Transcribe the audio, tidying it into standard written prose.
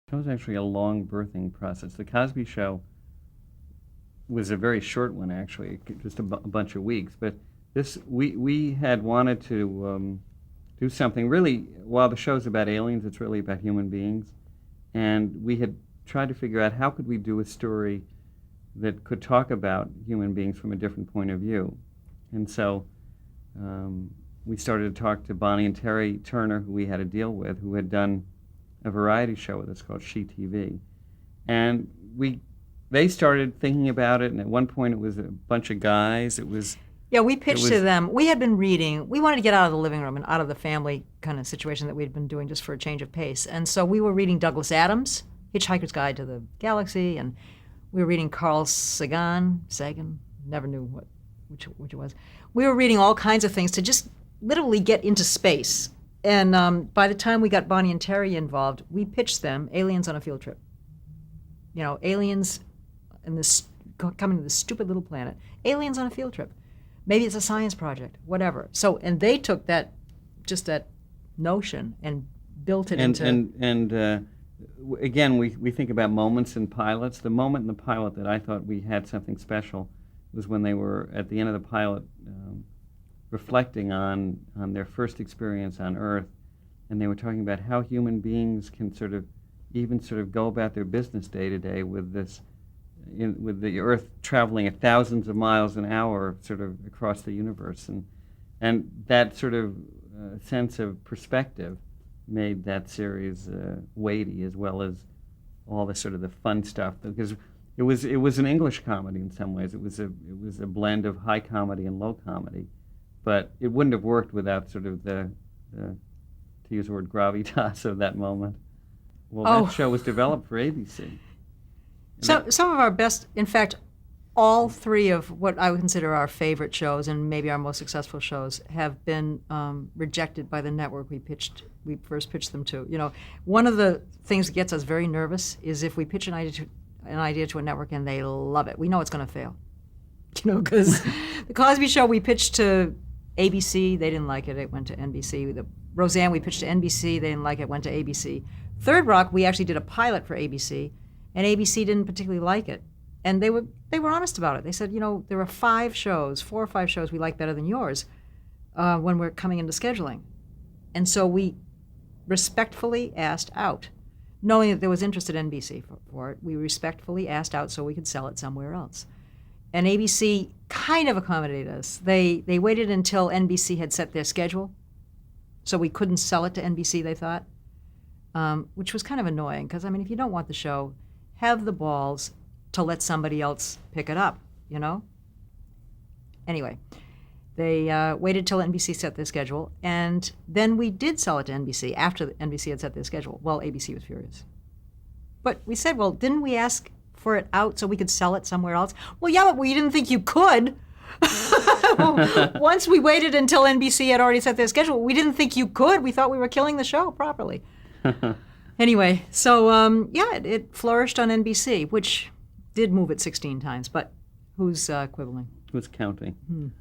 That was actually a long birthing process. The Cosby Show was a very short one, actually, just a bunch of weeks. But we had wanted to do something really. While the show's about aliens, it's really about human beings, and we had tried to figure out how could we do a story that could talk about human beings from a different point of view, and so. We started to talk to Bonnie and Terry Turner, who we had a deal with, who had done a variety show with us called She TV. And they started thinking about it, and at one point it was a bunch of guys. Yeah, we pitched to them. We had been reading. We wanted to get out of the living room and out of the family kind of situation that we'd been doing just for a change of pace. And so we were reading Douglas Adams, Hitchhiker's Guide to the Galaxy, and we were reading Carl Sagan, never knew which it was. We were reading all kinds of things to just literally get into space. And by the time we got Bonnie and Terry involved, we pitched them Aliens on a Field Trip. You know, aliens and this coming to this stupid little planet. Aliens on a field trip. Maybe it's a science project, whatever. So, and they took that notion and built it into... Again, we think about moments in pilots. The moment in the pilot that I thought we had something special was when they were, at the end of the pilot, reflecting on their first experience on Earth, and they were talking about how human beings can sort of go about their business day to day with with the Earth traveling at thousands of miles an hour sort of across the universe, and that sort of sense of perspective made that series weighty, as well as all the sort of the fun stuff, because it was an English comedy in some ways. It was a blend of high comedy and low comedy. But it wouldn't have worked without sort of the to use the word, gravitas of that moment. Well, that show was developed for ABC. So some of our best, in fact, all three of what I would consider our favorite shows and maybe our most successful shows have been rejected by the network we first pitched them to. You know, one of the things that gets us very nervous is if we pitch an idea to a network and they love it. We know it's going to fail. You know, because the Cosby Show we pitched to ABC, they didn't like it, it went to NBC. The Roseanne we pitched to NBC, they didn't like it, went to ABC. Third Rock, we actually did a pilot for ABC, and ABC didn't particularly like it. And they were honest about it. They said, you know, there are 4 or 5 shows we like better than yours when we're coming into scheduling. And so we respectfully asked out. Knowing that there was interest at NBC for it, we respectfully asked out so we could sell it somewhere else. And ABC kind of accommodated us. They waited until NBC had set their schedule, so we couldn't sell it to NBC, they thought, which was kind of annoying, because, I mean, if you don't want the show, have the balls to let somebody else pick it up, you know? Anyway, they waited till NBC set their schedule, and then we did sell it to NBC after NBC had set their schedule. Well, ABC was furious. But we said, well, didn't we ask for it out so we could sell it somewhere else? Well, yeah, but we didn't think you could. Once we waited until NBC had already set their schedule, we didn't think you could. We thought we were killing the show properly. Anyway, so it flourished on NBC, which did move it 16 times, but who's quibbling? Who's counting?